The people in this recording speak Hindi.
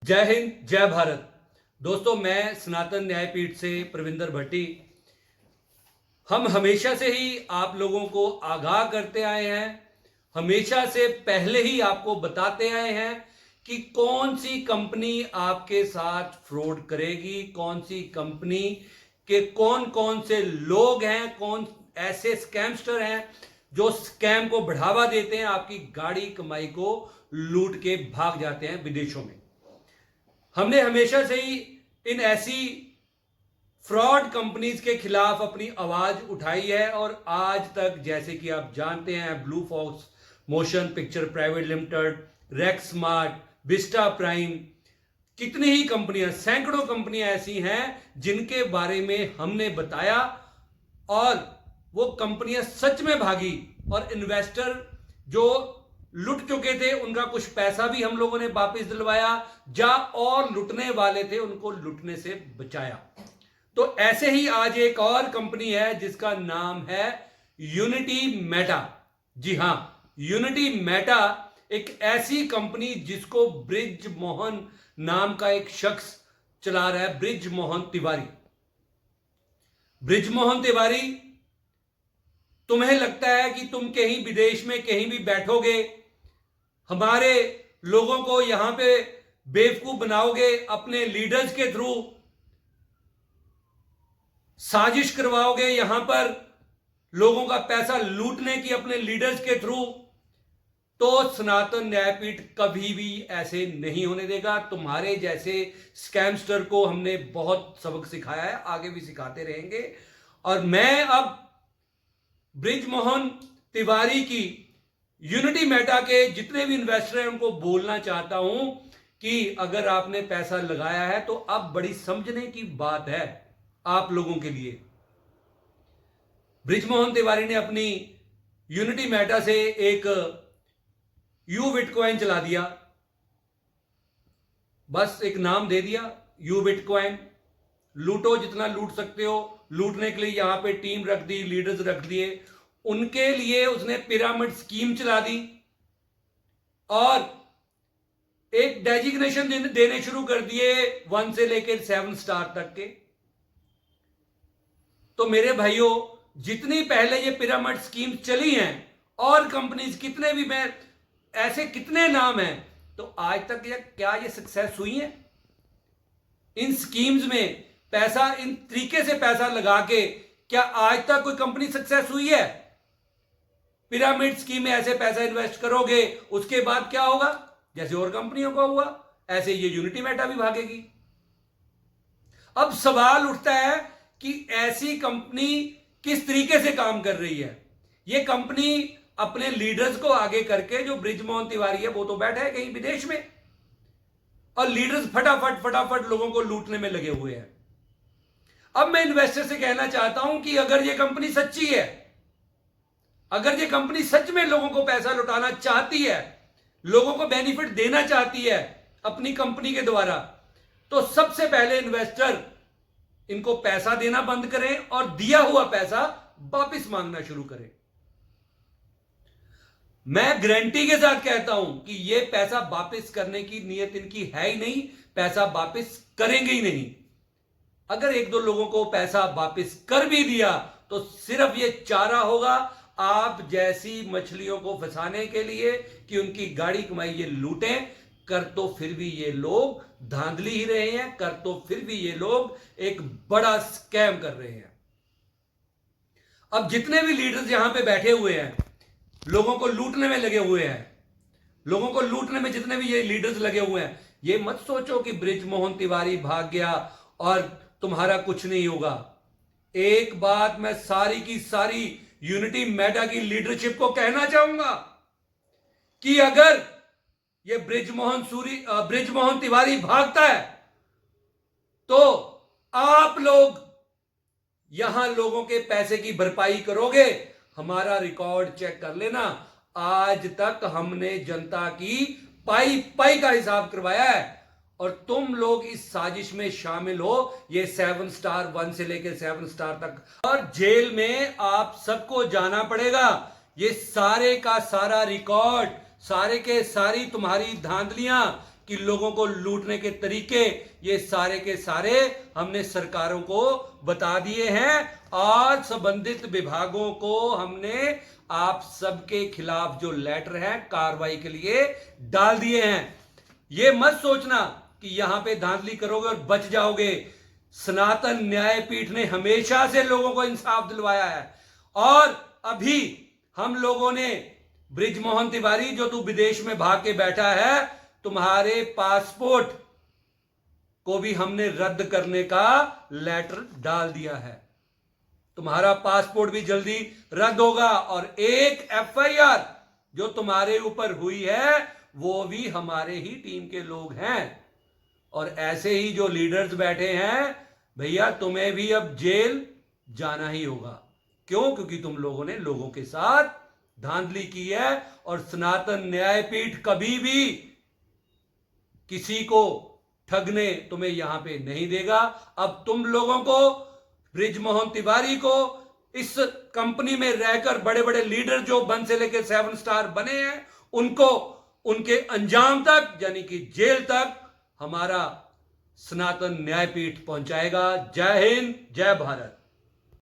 जय हिंद, जय भारत। दोस्तों, मैं सनातन न्यायपीठ से प्रविंदर भट्टी। हम हमेशा से ही आप लोगों को आगाह करते आए हैं, हमेशा से पहले ही आपको बताते आए हैं कि कौन सी कंपनी आपके साथ फ्रॉड करेगी, कौन सी कंपनी के कौन कौन से लोग हैं, कौन ऐसे स्कैमस्टर हैं जो स्कैम को बढ़ावा देते हैं, आपकी गाड़ी कमाई को लूट के भाग जाते हैं विदेशों में। हमने हमेशा से ही इन ऐसी फ्रॉड कंपनीज के खिलाफ अपनी आवाज उठाई है और आज तक, जैसे कि आप जानते हैं, Blue Fox Motion Picture Private Limited, Rex Smart, Vista Prime, कितनी ही कंपनियां, सैकड़ों कंपनियां ऐसी हैं जिनके बारे में हमने बताया और वो कंपनियां सच में भागी और इन्वेस्टर जो लुट चुके थे उनका कुछ पैसा भी हम लोगों ने वापस दिलवाया, जा और लुटने वाले थे उनको लुटने से बचाया। तो ऐसे ही आज एक और कंपनी है जिसका नाम है यूनिटी मेटा। जी हां, यूनिटी मेटा एक ऐसी कंपनी जिसको ब्रिज मोहन नाम का एक शख्स चला रहा है, ब्रिज मोहन तिवारी। ब्रिज मोहन तिवारी, तुम्हें लगता है कि तुम कहीं विदेश में कहीं भी बैठोगे, हमारे लोगों को यहां पे बेवकूफ बनाओगे, अपने लीडर्स के थ्रू साजिश करवाओगे, यहां पर लोगों का पैसा लूटने की अपने लीडर्स के थ्रू, तो सनातन न्यायपीठ कभी भी ऐसे नहीं होने देगा। तुम्हारे जैसे स्कैमस्टर को हमने बहुत सबक सिखाया है, आगे भी सिखाते रहेंगे। और मैं अब ब्रिज मोहन तिवारी की यूनिटी मेटा के जितने भी इन्वेस्टर हैं उनको बोलना चाहता हूं कि अगर आपने पैसा लगाया है तो अब बड़ी समझने की बात है आप लोगों के लिए। ब्रिज मोहन तिवारी ने अपनी यूनिटी मेटा से एक यू बिटकॉइन चला दिया, बस एक नाम दे दिया यू बिटकॉइन। लूटो जितना लूट सकते हो, लूटने के लिए यहां पे टीम रख दी, लीडर्स रख दिए, उनके लिए उसने पिरामिड स्कीम चला दी और एक डेजिग्नेशन देने शुरू कर दिए 1 से लेकर 7 स्टार तक के। तो मेरे भाइयों, जितनी पहले ये पिरामिड स्कीम चली हैं और कंपनीज कितने भी, मैं ऐसे कितने नाम हैं, तो आज तक क्या ये सक्सेस हुई है? इन स्कीम्स में पैसा, इन तरीके से पैसा लगा के क्या आज तक कोई कंपनी सक्सेस हुई है? पिरामिड स्कीम में ऐसे पैसा इन्वेस्ट करोगे, उसके बाद क्या होगा? जैसे और कंपनियों का हुआ, ऐसे ये यूनिटी मेटा भी भागेगी। अब सवाल उठता है कि ऐसी कंपनी किस तरीके से काम कर रही है? ये कंपनी अपने लीडर्स को आगे करके, जो ब्रिज मोहन तिवारी है वो तो बैठा है कहीं विदेश में और लीडर्स फटाफट फटाफट लोगों को लूटने में लगे हुए हैं। अब मैं इन्वेस्टर से कहना चाहता हूं कि अगर ये कंपनी सच्ची है, अगर ये कंपनी सच में लोगों को पैसा लुटाना चाहती है, लोगों को बेनिफिट देना चाहती है अपनी कंपनी के द्वारा, तो सबसे पहले इन्वेस्टर इनको पैसा देना बंद करें और दिया हुआ पैसा वापस मांगना शुरू करें। मैं गारंटी के साथ कहता हूं कि यह पैसा वापस करने की नीयत इनकी है ही नहीं, पैसा वापस करेंगे ही नहीं। अगर एक दो लोगों को पैसा वापस कर भी दिया तो सिर्फ ये चारा होगा आप जैसी मछलियों को फंसाने के लिए कि उनकी गाड़ी कमाई ये लूटें। कर तो फिर भी ये लोग धांधली ही रहे हैं, कर तो फिर भी ये लोग एक बड़ा स्कैम कर रहे हैं। अब जितने भी लीडर्स यहां पे बैठे हुए हैं, लोगों को लूटने में लगे हुए हैं, लोगों को लूटने में जितने भी ये लीडर्स लगे हुए हैं, ये मत सोचो कि ब्रिज मोहन तिवारी भाग गया और तुम्हारा कुछ नहीं होगा। एक बात मैं सारी की सारी यूनिटी मेटा की लीडरशिप को कहना चाहूंगा कि अगर ये ब्रिज मोहन तिवारी भागता है तो आप लोग यहां लोगों के पैसे की भरपाई करोगे। हमारा रिकॉर्ड चेक कर लेना, आज तक हमने जनता की पाई पाई का हिसाब करवाया है और तुम लोग इस साजिश में शामिल हो। ये 7 स्टार, 1 से लेकर 7 स्टार तक, और जेल में आप सबको जाना पड़ेगा। ये सारे का सारा रिकॉर्ड, सारे के सारी तुम्हारी धांधलियां कि लोगों को लूटने के तरीके ये सारे के सारे हमने सरकारों को बता दिए हैं और संबंधित विभागों को हमने आप सबके खिलाफ जो लेटर है कार्रवाई के लिए डाल दिए हैं। ये मत सोचना कि यहां पे धांधली करोगे और बच जाओगे। सनातन न्यायपीठ ने हमेशा से लोगों को इंसाफ दिलवाया है और अभी हम लोगों ने बृजमोहन तिवारी, जो तू विदेश में भाग के बैठा है, तुम्हारे पासपोर्ट को भी हमने रद्द करने का लेटर डाल दिया है। तुम्हारा पासपोर्ट भी जल्दी रद्द होगा और एक एफआईआर जो तुम्हारे ऊपर हुई है वो भी हमारे ही टीम के लोग हैं। और ऐसे ही जो लीडर्स बैठे हैं भैया, तुम्हें भी अब जेल जाना ही होगा। क्यों? क्योंकि तुम लोगों ने लोगों के साथ धांधली की है और सनातन न्यायपीठ कभी भी किसी को ठगने तुम्हें यहां पे नहीं देगा। अब तुम लोगों को, बृजमोहन तिवारी को, इस कंपनी में रहकर बड़े बड़े लीडर जो 1 से लेकर 7 स्टार बने हैं, उनको उनके अंजाम तक यानी कि जेल तक हमारा सनातन न्यायपीठ पहुंचाएगा। जय हिंद, जय भारत।